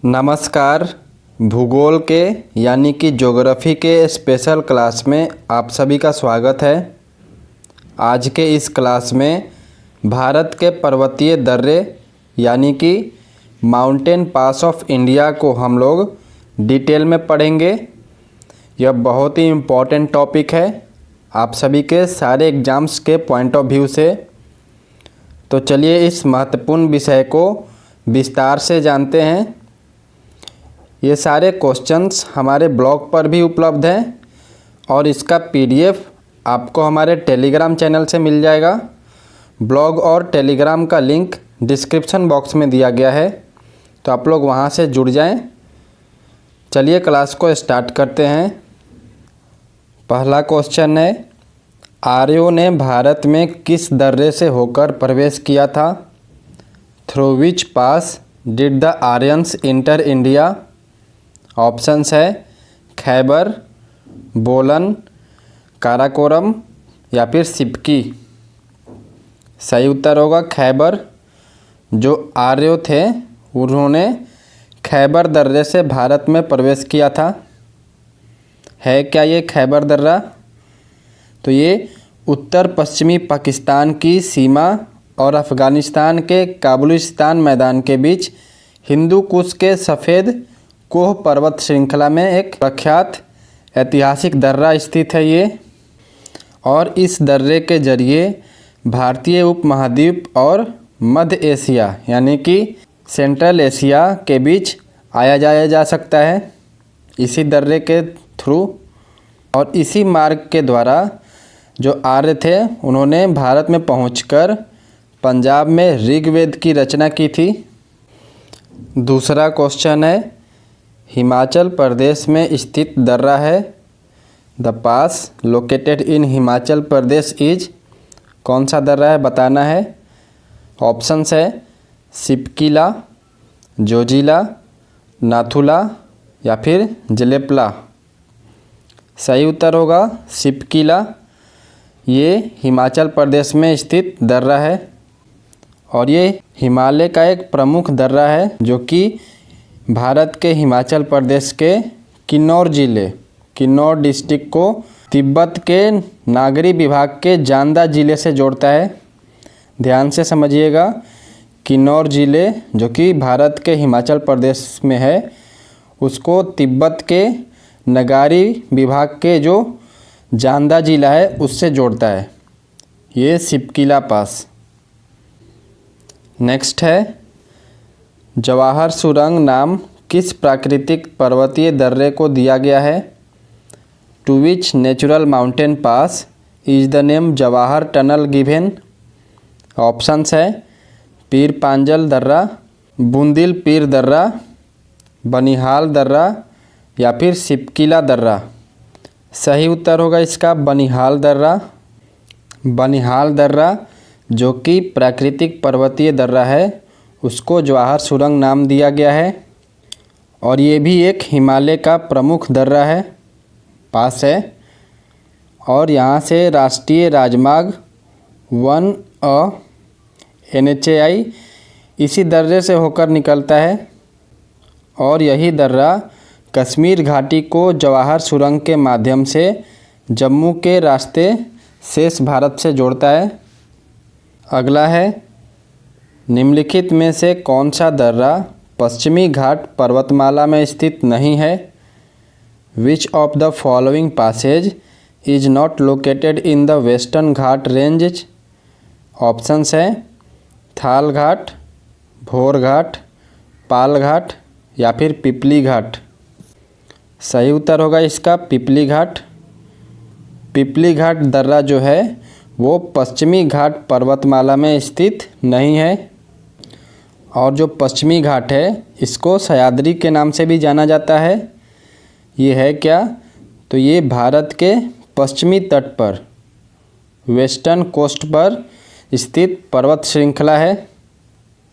नमस्कार। भूगोल के यानी कि ज्योग्राफी के स्पेशल क्लास में आप सभी का स्वागत है। आज के इस क्लास में भारत के पर्वतीय दर्रे यानी कि माउंटेन पास ऑफ इंडिया को हम लोग डिटेल में पढ़ेंगे। यह बहुत ही इम्पोर्टेंट टॉपिक है आप सभी के सारे एग्ज़ाम्स के पॉइंट ऑफ व्यू से। तो चलिए इस महत्वपूर्ण विषय को विस्तार से जानते हैं। ये सारे क्वेश्चंस हमारे ब्लॉग पर भी उपलब्ध हैं और इसका पीडीएफ आपको हमारे टेलीग्राम चैनल से मिल जाएगा। ब्लॉग और टेलीग्राम का लिंक डिस्क्रिप्शन बॉक्स में दिया गया है, तो आप लोग वहाँ से जुड़ जाएं। चलिए क्लास को स्टार्ट करते हैं। पहला क्वेश्चन है, आर्यों ने भारत में किस दर्रे से होकर प्रवेश किया था? Through which pass did the Aryans inter India? Options है खैबर, बोलन, काराकोरम या फिर सिपकी। सही उत्तर होगा खैबर। जो आर्य थे उन्होंने खैबर दर्रे से भारत में प्रवेश किया था। है क्या ये खैबर दर्रा? तो ये उत्तर पश्चिमी पाकिस्तान की सीमा और अफ़गानिस्तान के काबुलिस्तान मैदान के बीच हिंदू कुश के सफ़ेद कोह पर्वत श्रृंखला में एक प्रख्यात ऐतिहासिक दर्रा स्थित है ये। और इस दर्रे के जरिए भारतीय उपमहाद्वीप और मध्य एशिया यानी कि सेंट्रल एशिया के बीच आया जाया जा सकता है इसी दर्रे के थ्रू। और इसी मार्ग के द्वारा जो आर्य थे उन्होंने भारत में पहुंचकर पंजाब में ऋग्वेद की रचना की थी। दूसरा क्वेश्चन है, हिमाचल प्रदेश में स्थित दर्रा है। The pass located in Himachal Pradesh is, कौन सा दर्रा है बताना है। ऑप्शंस है सिपकीला, जोजिला, नाथुला या फिर जलेपला। सही उत्तर होगा सिपकीला। ये हिमाचल प्रदेश में स्थित दर्रा है और ये हिमालय का एक प्रमुख दर्रा है जो कि भारत के हिमाचल प्रदेश के किन्नौर डिस्ट्रिक्ट को तिब्बत के नागरी विभाग के जांदा ज़िले से जोड़ता है। ध्यान से समझिएगा, किन्नौर ज़िले जो कि भारत के हिमाचल प्रदेश में है उसको तिब्बत के नागरी विभाग के जो जांदा ज़िला है उससे जोड़ता है ये सिपकीला पास। नेक्स्ट है, जवाहर सुरंग नाम किस प्राकृतिक पर्वतीय दर्रे को दिया गया है? To which natural mountain pass is the name Jawahar tunnel given? Options है पीर पांजल दर्रा, बूंदिल पीर दर्रा, बनिहाल दर्रा या फिर सिपकीला दर्रा। सही उत्तर होगा इसका बनिहाल दर्रा। बनिहाल दर्रा जो कि प्राकृतिक पर्वतीय दर्रा है उसको जवाहर सुरंग नाम दिया गया है और ये भी एक हिमालय का प्रमुख दर्रा है, पास है। और यहाँ से राष्ट्रीय राजमार्ग 1A NHAI इसी दर्रे से होकर निकलता है और यही दर्रा कश्मीर घाटी को जवाहर सुरंग के माध्यम से जम्मू के रास्ते शेष भारत से जोड़ता है। अगला है, निम्नलिखित में से कौन सा दर्रा पश्चिमी घाट पर्वतमाला में स्थित नहीं है? Which of the following passes is not located in the western Ghat range? Options हैं थाल घाट, भोर घाट, पाल घाट या फिर पिपली घाट। सही उत्तर होगा इसका पिपली घाट। पिपली घाट दर्रा जो है वो पश्चिमी घाट पर्वतमाला में स्थित नहीं है और जो पश्चिमी घाट है इसको सह्याद्री के नाम से भी जाना जाता है। ये है क्या? तो ये भारत के पश्चिमी तट पर वेस्टर्न कोस्ट पर स्थित पर्वत श्रृंखला है।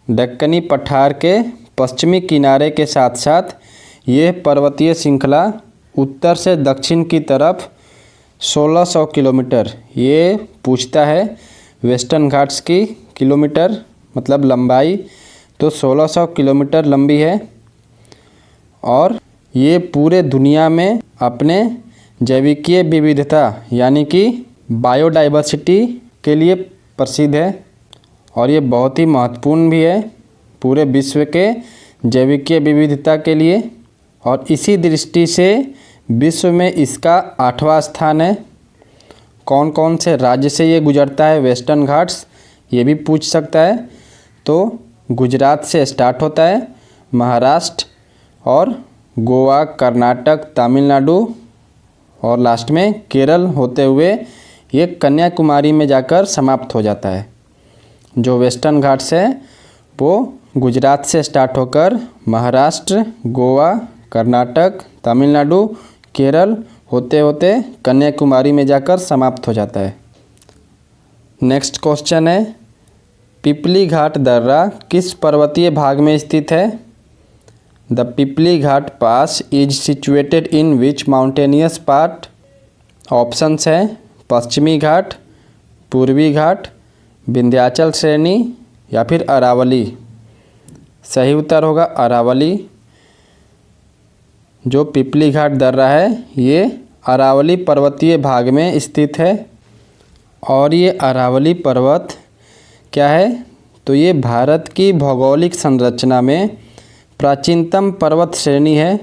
दक्कनी पठार के पश्चिमी किनारे के साथ साथ ये पर्वतीय श्रृंखला उत्तर से दक्षिण की तरफ 1600 किलोमीटर ये पूछता है। वेस्टर्न घाट्स की किलोमीटर मतलब लंबाई तो 1600 किलोमीटर लंबी है और ये पूरे दुनिया में अपने जैविकीय विविधता यानी कि बायोडाइवर्सिटी के लिए प्रसिद्ध है और ये बहुत ही महत्वपूर्ण भी है पूरे विश्व के जैविकीय विविधता के लिए। और इसी दृष्टि से विश्व में इसका 8वां स्थान है। कौन कौन से राज्य से ये गुजरता है वेस्टर्न घाट्स, ये भी पूछ सकता है। तो गुजरात से स्टार्ट होता है, महाराष्ट्र और गोवा, कर्नाटक, तमिलनाडु और लास्ट में केरल होते हुए ये कन्याकुमारी में जाकर समाप्त हो जाता है। जो वेस्टर्न घाट्स है वो गुजरात से स्टार्ट होकर महाराष्ट्र, गोवा, कर्नाटक, तमिलनाडु, केरल होते होते कन्याकुमारी में जाकर समाप्त हो जाता है। नेक्स्ट क्वेश्चन है, पिपली घाट दर्रा किस पर्वतीय भाग में स्थित है? The Pipli Ghat pass is situated in which mountainous part? Options है पश्चिमी घाट, पूर्वी घाट, विंध्याचल श्रेणी या फिर अरावली। सही उत्तर होगा अरावली। जो पिपली घाट दर्रा है ये अरावली पर्वतीय भाग में स्थित है। और ये अरावली पर्वत क्या है? तो ये भारत की भौगोलिक संरचना में प्राचीनतम पर्वत श्रेणी है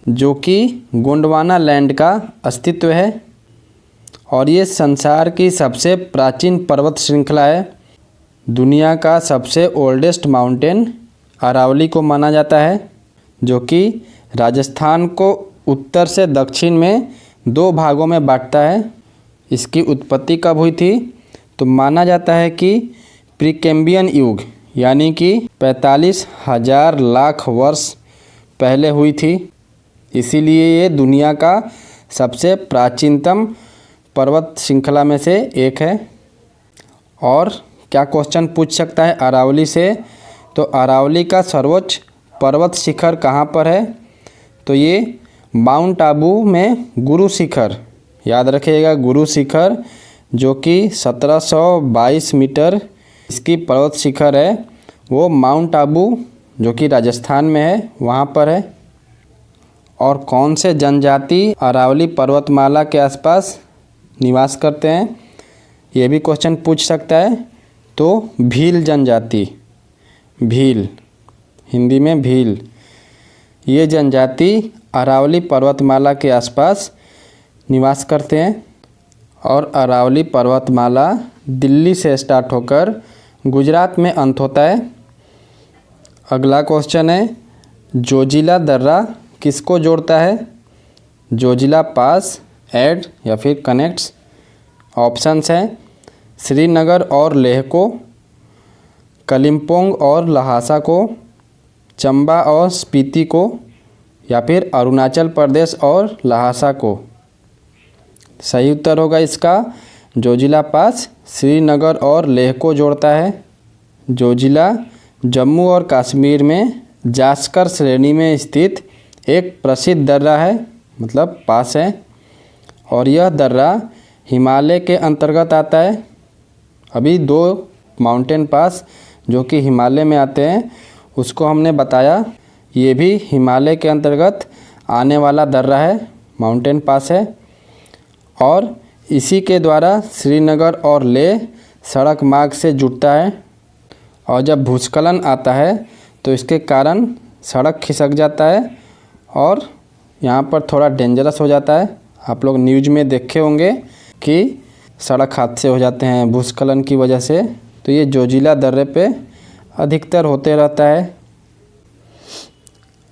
जो कि गोंडवाना लैंड का अस्तित्व है और ये संसार की सबसे प्राचीन पर्वत श्रृंखला है। दुनिया का सबसे ओल्डेस्ट माउंटेन अरावली को माना जाता है जो कि राजस्थान को उत्तर से दक्षिण में 2 भागों में बांटता है। इसकी उत्पत्ति कब हुई थी? तो माना जाता है कि प्रीकैम्बियन युग यानी कि 45,000 लाख वर्ष पहले हुई थी। इसीलिए ये दुनिया का सबसे प्राचीनतम पर्वत श्रृंखला में से एक है। और क्या क्वेश्चन पूछ सकता है अरावली से? तो अरावली का सर्वोच्च पर्वत शिखर कहाँ पर है? तो ये माउंट आबू में गुरु शिखर, याद रखिएगा गुरु शिखर, जो कि 1722 मीटर इसकी पर्वत शिखर है, वो माउंट आबू जो कि राजस्थान में है वहाँ पर है। और कौन से जनजाति अरावली पर्वतमाला के आसपास निवास करते हैं, ये भी क्वेश्चन पूछ सकता है। तो भील जनजाति, भील हिंदी में भील, ये जनजाति अरावली पर्वतमाला के आसपास निवास करते हैं। और अरावली पर्वतमाला दिल्ली से स्टार्ट होकर गुजरात में अंत होता है। अगला क्वेश्चन है, जोजिला दर्रा किसको जोड़ता है? जोजिला पास ऐड या फिर कनेक्ट्स। ऑप्शंस हैं श्रीनगर और लेह को, कलिम्पोंग और लहासा को, चंबा और स्पीति को या फिर अरुणाचल प्रदेश और लहासा को। सही उत्तर होगा इसका जोजिला पास श्रीनगर और लेह को जोड़ता है। जोजिला जम्मू और कश्मीर में जास्कर श्रेणी में स्थित एक प्रसिद्ध दर्रा है, मतलब पास है। और यह दर्रा हिमालय के अंतर्गत आता है। अभी 2 माउंटेन पास जो कि हिमालय में आते हैं उसको हमने बताया, ये भी हिमालय के अंतर्गत आने वाला दर्रा है, माउंटेन पास है। और इसी के द्वारा श्रीनगर और लेह सड़क मार्ग से जुड़ता है। और जब भूस्खलन आता है तो इसके कारण सड़क खिसक जाता है और यहाँ पर थोड़ा डेंजरस हो जाता है। आप लोग न्यूज़ में देखे होंगे कि सड़क हादसे हो जाते हैं भूस्खलन की वजह से। तो ये जोजिला दर्रे पे अधिकतर होते रहता है।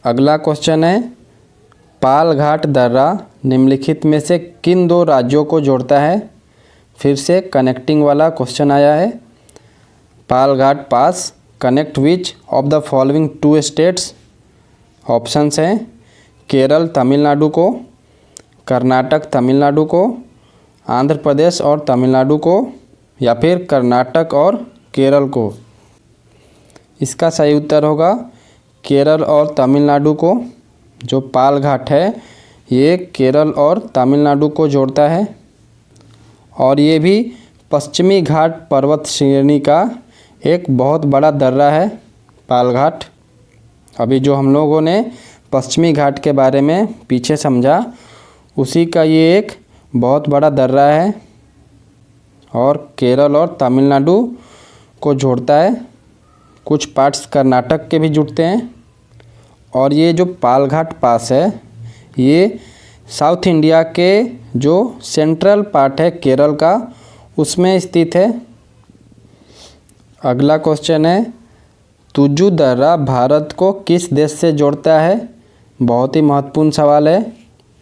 अगला क्वेश्चन है, पाल घाट दर्रा निम्नलिखित में से किन 2 राज्यों को जोड़ता है? फिर से कनेक्टिंग वाला क्वेश्चन आया है। Palghat pass connect which of the following 2 states? Options हैं केरल तमिलनाडु को, कर्नाटक तमिलनाडु को, आंध्र प्रदेश और तमिलनाडु को या फिर कर्नाटक और केरल को। इसका सही उत्तर होगा केरल और तमिलनाडु को। जो पाल घाट है ये केरल और तमिलनाडु को जोड़ता है। और ये भी पश्चिमी घाट पर्वत श्रेणी का एक बहुत बड़ा दर्रा है पाल घाट। अभी जो हम लोगों ने पश्चिमी घाट के बारे में पीछे समझा, उसी का ये एक बहुत बड़ा दर्रा है और केरल और तमिलनाडु को जोड़ता है। कुछ पार्ट्स कर्नाटक के भी जुड़ते हैं। और ये जो पालघाट पास है ये साउथ इंडिया के जो सेंट्रल पार्ट है केरल का, उसमें स्थित है। अगला क्वेश्चन है, तुजु दर्रा भारत को किस देश से जोड़ता है? बहुत ही महत्वपूर्ण सवाल है,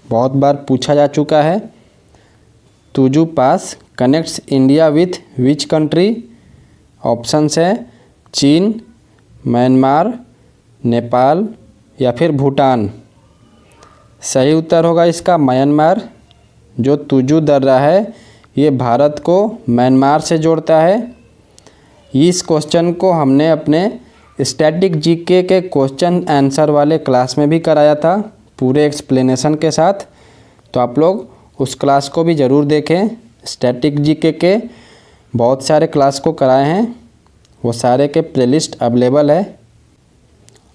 बहुत बार पूछा जा चुका है। तुजु pass connects India with which country? Options है चीन, म्यांमार, नेपाल या फिर भूटान। सही उत्तर होगा इसका म्यांमार। जो तुजु दर्रा है ये भारत को म्यांमार से जोड़ता है। इस क्वेश्चन को हमने अपने स्टैटिक जीके के क्वेश्चन आंसर वाले क्लास में भी कराया था पूरे एक्सप्लेनेशन के साथ, तो आप लोग उस क्लास को भी ज़रूर देखें। स्टैटिक जीके के बहुत सारे क्लास को कराए हैं, वो सारे के प्लेलिस्ट अवेलेबल है।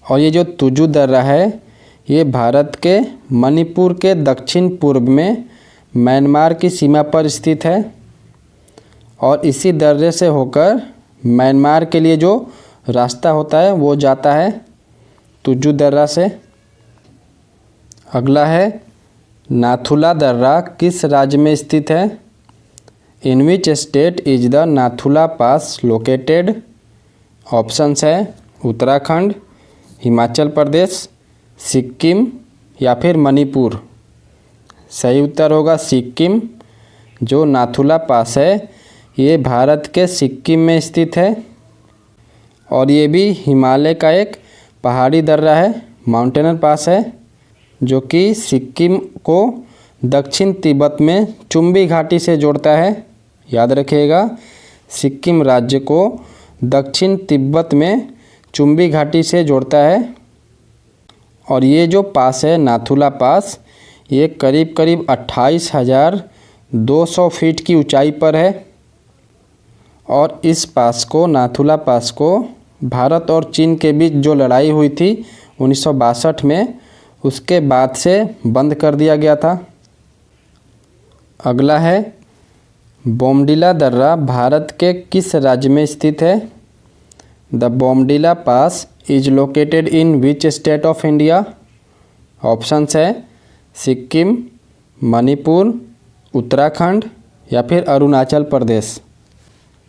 और ये जो तुजु दर्रा है ये भारत के मणिपुर के दक्षिण पूर्व में म्यांमार की सीमा पर स्थित है और इसी दर्रे से होकर म्यांमार के लिए जो रास्ता होता है वो जाता है तुजु दर्रा से। अगला है, नाथुला दर्रा किस राज्य में स्थित है? In which state is the Nathu La pass located? Options है उत्तराखंड, हिमाचल प्रदेश, सिक्किम या फिर मणिपुर। सही उत्तर होगा सिक्किम। जो नाथुला पास है ये भारत के सिक्किम में स्थित है और ये भी हिमालय का एक पहाड़ी दर्रा है, माउंटेनर पास है, जो कि सिक्किम को दक्षिण तिब्बत में चुम्बी घाटी से जोड़ता है। याद रखिएगा, सिक्किम राज्य को दक्षिण तिब्बत में चुम्बी घाटी से जोड़ता है। और ये जो पास है नाथुला पास, ये करीब करीब 28,200 फीट की ऊंचाई पर है और इस पास को, नाथुला पास को, भारत और चीन के बीच जो लड़ाई हुई थी 1962 में, उसके बाद से बंद कर दिया गया था। अगला है, बोमडिला दर्रा भारत के किस राज्य में स्थित है? The Bomdila pass is located in which state of India? Options है सिक्किम, मणिपुर, उत्तराखंड या फिर अरुणाचल प्रदेश।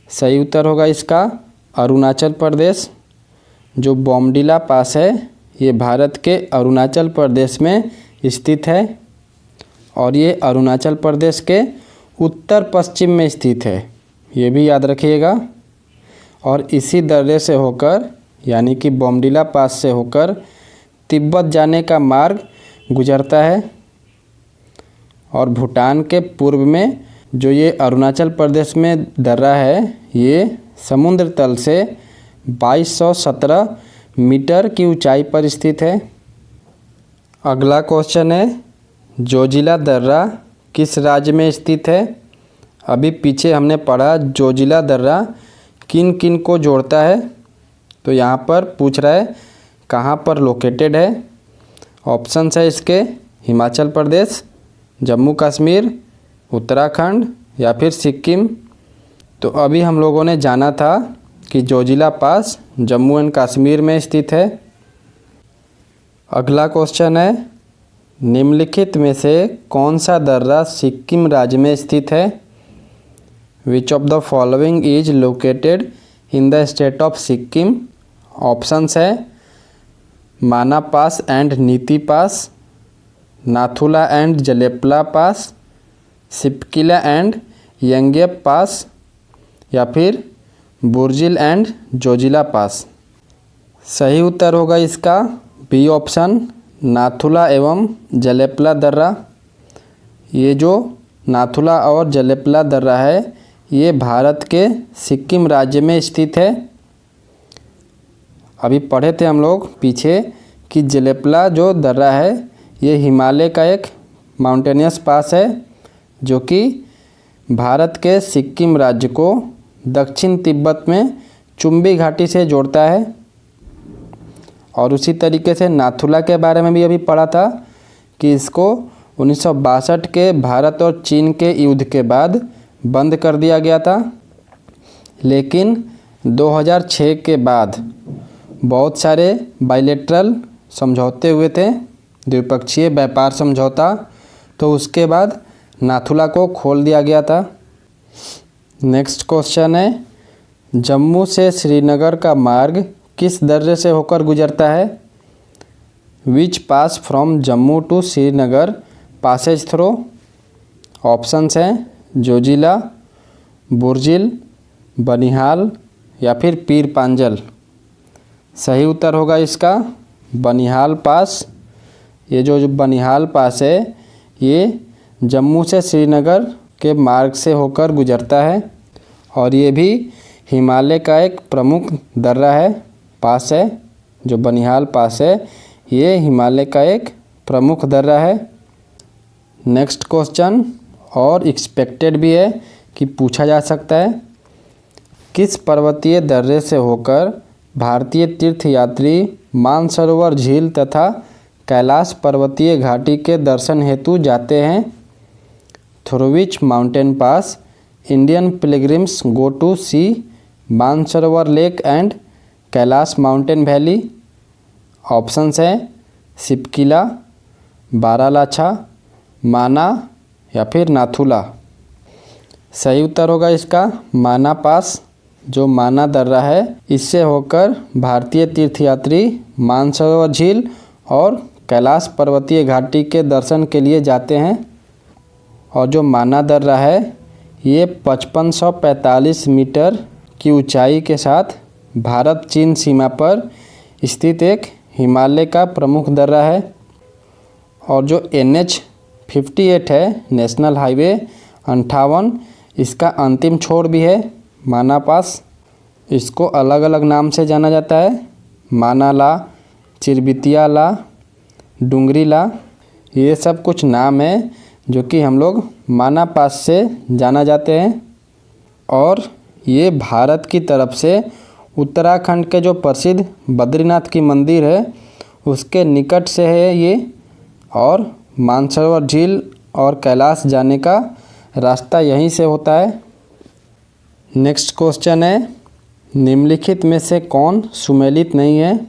सही उत्तर होगा इसका अरुणाचल प्रदेश। जो बोमडिला पास है ये भारत के अरुणाचल प्रदेश में स्थित है और ये अरुणाचल प्रदेश के उत्तर पश्चिम में स्थित है, ये भी याद रखिएगा। और इसी दर्रे से होकर, यानी कि बोमडिला पास से होकर तिब्बत जाने का मार्ग गुजरता है और भूटान के पूर्व में जो ये अरुणाचल प्रदेश में दर्रा है ये समुद्र तल से 2217 मीटर की ऊंचाई पर स्थित है। अगला क्वेश्चन है, जोजिला दर्रा किस राज्य में स्थित है? अभी पीछे हमने पढ़ा जोजिला दर्रा किन किन को जोड़ता है, तो यहाँ पर पूछ रहा है कहाँ पर लोकेटेड है। ऑप्शंस है इसके हिमाचल प्रदेश, जम्मू कश्मीर, उत्तराखंड या फिर सिक्किम। तो अभी हम लोगों ने जाना था कि जोजिला पास जम्मू एंड कश्मीर में स्थित है। अगला क्वेश्चन है, निम्नलिखित में से कौन सा दर्रा सिक्किम राज्य में स्थित है? Which of the following is located in the state of Sikkim? Options है Mana pass and Niti pass, Nathu La and Jelep La pass, Shipki La and Yangyap pass या फिर बुर्जिल एंड जोजिला पास। सही उत्तर होगा इसका बी ऑप्शन, नाथुला एवं जलेपला दर्रा। ये जो नाथुला और जलेपला दर्रा है ये भारत के सिक्किम राज्य में स्थित है। अभी पढ़े थे हम लोग पीछे कि जलेपला जो दर्रा है ये हिमालय का एक माउंटेनियस पास है जो कि भारत के सिक्किम राज्य को दक्षिण तिब्बत में चुम्बी घाटी से जोड़ता है। और उसी तरीके से नाथुला के बारे में भी अभी पढ़ा था कि इसको 1962 के भारत और चीन के युद्ध के बाद बंद कर दिया गया था, लेकिन 2006 के बाद बहुत सारे बायलैटरल समझौते हुए थे, द्विपक्षीय व्यापार समझौता, तो उसके बाद नाथुला को खोल दिया गया था। नेक्स्ट क्वेश्चन है, जम्मू से श्रीनगर का मार्ग किस दर्रे से होकर गुजरता है? Which pass from Jammu to Srinagar passes through? Options हैं जोजिला, बुर्जिल, बनिहाल या फिर पीर पांजल। सही उत्तर होगा इसका बनिहाल पास। ये जो बनिहाल पास है ये जम्मू से श्रीनगर के मार्ग से होकर गुजरता है और ये भी हिमालय का एक प्रमुख दर्रा है, पास है। जो बनिहाल पास है ये हिमालय का एक प्रमुख दर्रा है। नेक्स्ट क्वेश्चन और एक्सपेक्टेड भी है कि पूछा जा सकता है, किस पर्वतीय दर्रे से होकर भारतीय तीर्थयात्री मानसरोवर झील तथा कैलाश पर्वतीय घाटी के दर्शन हेतु जाते हैं? Through which mountain pass Indian pilgrims go to see Mansarovar lake and Kailash mountain valley? Options हैं सिपकिला, बारालाछा, माना या फिर नाथुला। सही उत्तर होगा इसका माना पास। जो माना दर्रा है इससे होकर भारतीय तीर्थयात्री मानसरोवर झील और कैलाश पर्वतीय घाटी के दर्शन के लिए जाते हैं। और जो माना दर्रा है ये 5545 मीटर की ऊंचाई के साथ भारत चीन सीमा पर स्थित एक हिमालय का प्रमुख दर्रा है। और जो NH-58 है नेशनल हाईवे 58, इसका अंतिम छोर भी है माना पास। इसको अलग अलग नाम से जाना जाता है, मानाला, चिरबितियाला, डुंगरीला, ये सब कुछ नाम है जो कि हम लोग माना पास से जाना जाते हैं। और ये भारत की तरफ से उत्तराखंड के जो प्रसिद्ध बद्रीनाथ की मंदिर है उसके निकट से है ये, और मानसरोवर झील और कैलाश जाने का रास्ता यहीं से होता है। नेक्स्ट क्वेश्चन है, निम्नलिखित में से कौन सुमेलित नहीं है?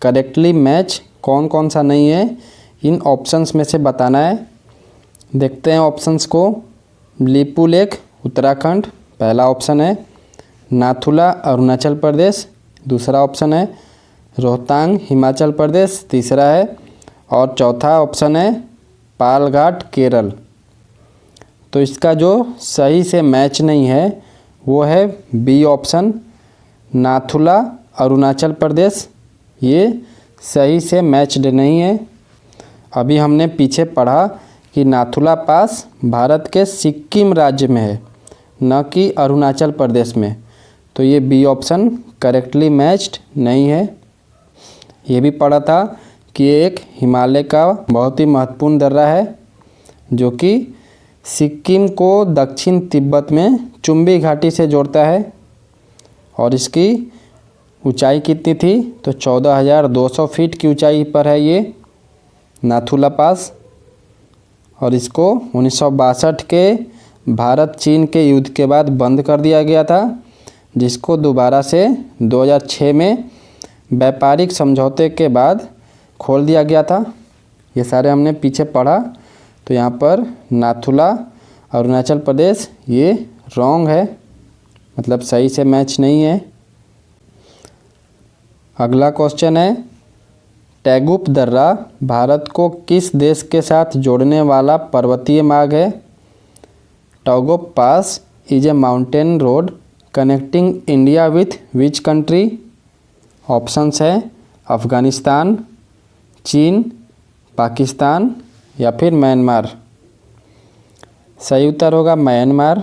करेक्टली मैच कौन कौन सा नहीं है, इन ऑप्शंस में से बताना है। देखते हैं ऑप्शंस को। लिपू लेक उत्तराखंड पहला ऑप्शन है, नाथुला अरुणाचल प्रदेश दूसरा ऑप्शन है, रोहतांग हिमाचल प्रदेश तीसरा है, और चौथा ऑप्शन है पालघाट केरल। तो इसका जो सही से मैच नहीं है वो है बी ऑप्शन, नाथुला अरुणाचल प्रदेश। ये सही से मैच्ड नहीं है। अभी हमने पीछे पढ़ा कि नाथुला पास भारत के सिक्किम राज्य में है, न कि अरुणाचल प्रदेश में। तो ये बी ऑप्शन करेक्टली मैच्ड नहीं है। ये भी पढ़ा था कि ये एक हिमालय का बहुत ही महत्वपूर्ण दर्रा है जो कि सिक्किम को दक्षिण तिब्बत में चुम्बी घाटी से जोड़ता है। और इसकी ऊंचाई कितनी थी? तो 14,200 फीट की ऊंचाई पर है ये नाथुला पास। और इसको 1962 के भारत चीन के युद्ध के बाद बंद कर दिया गया था, जिसको दोबारा से 2006 में व्यापारिक समझौते के बाद खोल दिया गया था। ये सारे हमने पीछे पढ़ा। तो यहाँ पर नाथुला अरुणाचल प्रदेश ये रॉन्ग है, मतलब सही से मैच नहीं है। अगला क्वेश्चन है, टैगुप दर्रा भारत को किस देश के साथ जोड़ने वाला पर्वतीय मार्ग है? टैगुप pass is a mountain road connecting India with which country? Options है अफ़गानिस्तान, चीन, पाकिस्तान या फिर म्यांमार। सही उत्तर होगा म्यांमार।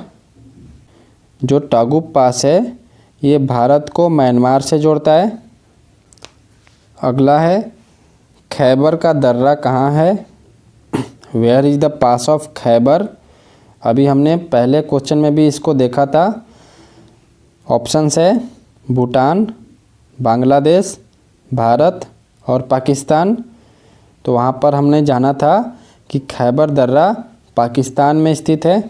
जो टैगुप पास है ये भारत को म्यांमार से जोड़ता है। अगला है, खैबर का दर्रा कहाँ है? Where is the pass of Khyber? अभी हमने पहले क्वेश्चन में भी इसको देखा था। ऑप्शंस है भूटान, बांग्लादेश, भारत और पाकिस्तान, तो वहाँ पर हमने जाना था कि खैबर दर्रा पाकिस्तान में स्थित है।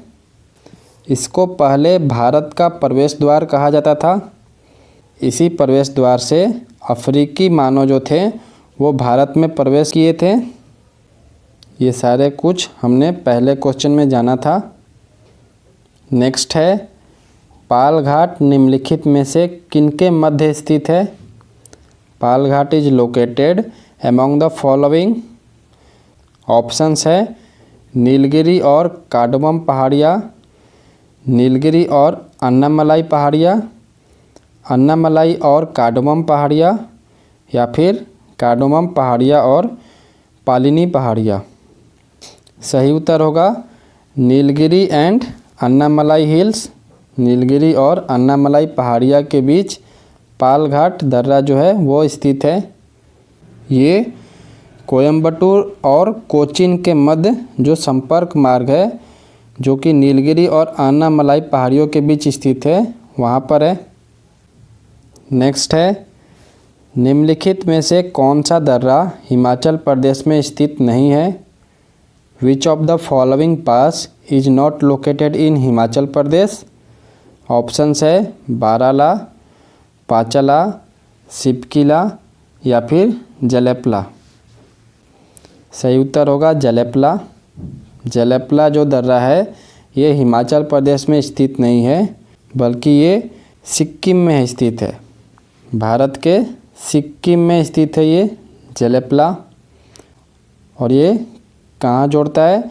इसको पहले भारत का प्रवेश द्वार कहा जाता था। इसी प्रवेश द्वार से अफ्रीकी मानव जो थे वो भारत में प्रवेश किए थे। ये सारे कुछ हमने पहले क्वेश्चन में जाना था। नेक्स्ट है, पाल घाट निम्नलिखित में से किनके मध्य स्थित है? Palghat is located among the following. Options है नीलगिरी और कार्डमम पहाड़ियाँ, नीलगिरी और अन्नामलाई पहाड़ियाँ, अन्नामलाई और कार्डमम पहाड़ियाँ, या फिर कार्डमम पहाड़ियाँ और पालिनी पहाड़ियाँ। सही उत्तर होगा नीलगिरी एंड अन्नामलाई हिल्स। नीलगिरी और अन्नामलाई पहाड़ियाँ के बीच पाल घाट दर्रा जो है वो स्थित है। ये कोयम्बटूर और कोचीन के मध्य जो संपर्क मार्ग है, जो कि नीलगिरी और अन्नामलाई पहाड़ियों के बीच स्थित है, वहाँ पर है। नेक्स्ट है, निम्नलिखित में से कौन सा दर्रा हिमाचल प्रदेश में स्थित नहीं है? Which of the following pass is not located in Himachal Pradesh? Options है बाराला, पांचला, सिपकिला या फिर जलेपला। सही उत्तर होगा जलेपला। जलेपला जो दर्रा है ये हिमाचल प्रदेश में स्थित नहीं है, बल्कि ये सिक्किम में स्थित है। भारत के सिक्किम में स्थित है ये जलेपला। और ये कहाँ जोड़ता है?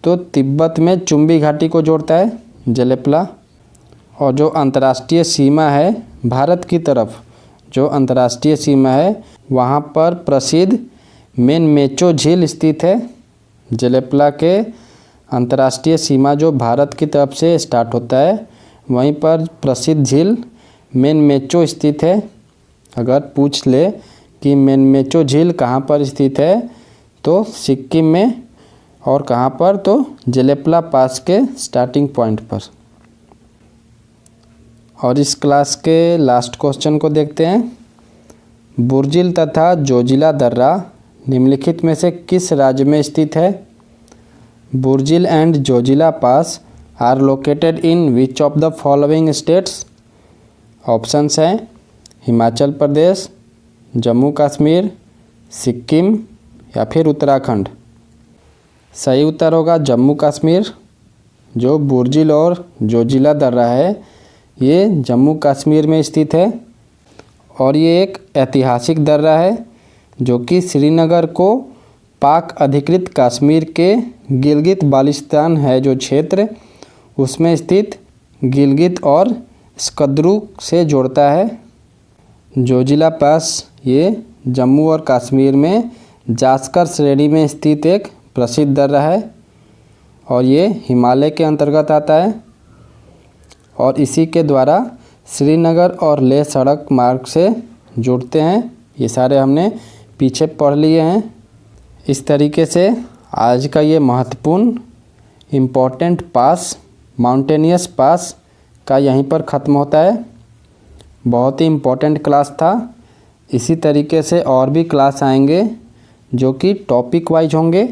तो तिब्बत में चुम्बी घाटी को जोड़ता है जलेपला। और जो अंतर्राष्ट्रीय सीमा है भारत की तरफ, जो अंतर्राष्ट्रीय सीमा है वहाँ पर प्रसिद्ध मेनमेचो झील स्थित है। जलेपला के अंतर्राष्ट्रीय सीमा जो भारत की तरफ से स्टार्ट होता है, वहीं पर प्रसिद्ध झील मेनमेचो स्थित है। अगर पूछ ले कि मेनमेचो झील कहाँ पर स्थित है, तो सिक्किम में। और कहाँ पर? तो जलेपला पास के स्टार्टिंग पॉइंट पर। और इस क्लास के लास्ट क्वेश्चन को देखते हैं। बुर्जिल तथा जोजिला दर्रा निम्नलिखित में से किस राज्य में स्थित है? Burzil and Zoji La pass are located in which of the following states? Options हैं हिमाचल प्रदेश, जम्मू कश्मीर, सिक्किम या फिर उत्तराखंड। सही उत्तर होगा जम्मू कश्मीर। जो बुर्जिल और जोजिला दर्रा है ये जम्मू कश्मीर में स्थित है। और ये एक ऐतिहासिक दर्रा है जो कि श्रीनगर को पाक अधिकृत कश्मीर के गिलगित बाल्टिस्तान है जो क्षेत्र, उसमें स्थित गिलगित और स्कद्रू से जोड़ता है। जोजिला पास ये जम्मू और कश्मीर में जास्कर श्रेणी में स्थित एक प्रसिद्ध दर्रा है और ये हिमालय के अंतर्गत आता है। और इसी के द्वारा श्रीनगर और लेह सड़क मार्ग से जुड़ते हैं। ये सारे हमने पीछे पढ़ लिए हैं। इस तरीके से आज का ये महत्वपूर्ण इम्पोर्टेंट पास, माउंटेनियस पास का यहीं पर ख़त्म होता है। बहुत ही इम्पोर्टेंट क्लास था। इसी तरीके से और भी क्लास आएंगे जो कि टॉपिक वाइज होंगे,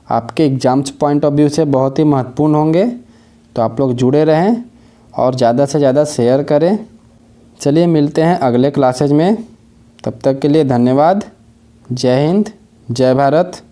आपके एग्ज़ाम्स पॉइंट ऑफ व्यू से बहुत ही महत्वपूर्ण होंगे। तो आप लोग जुड़े रहें और ज़्यादा से ज़्यादा शेयर करें। चलिए मिलते हैं अगले क्लासेज में। तब तक के लिए धन्यवाद। जय हिंद, जय भारत।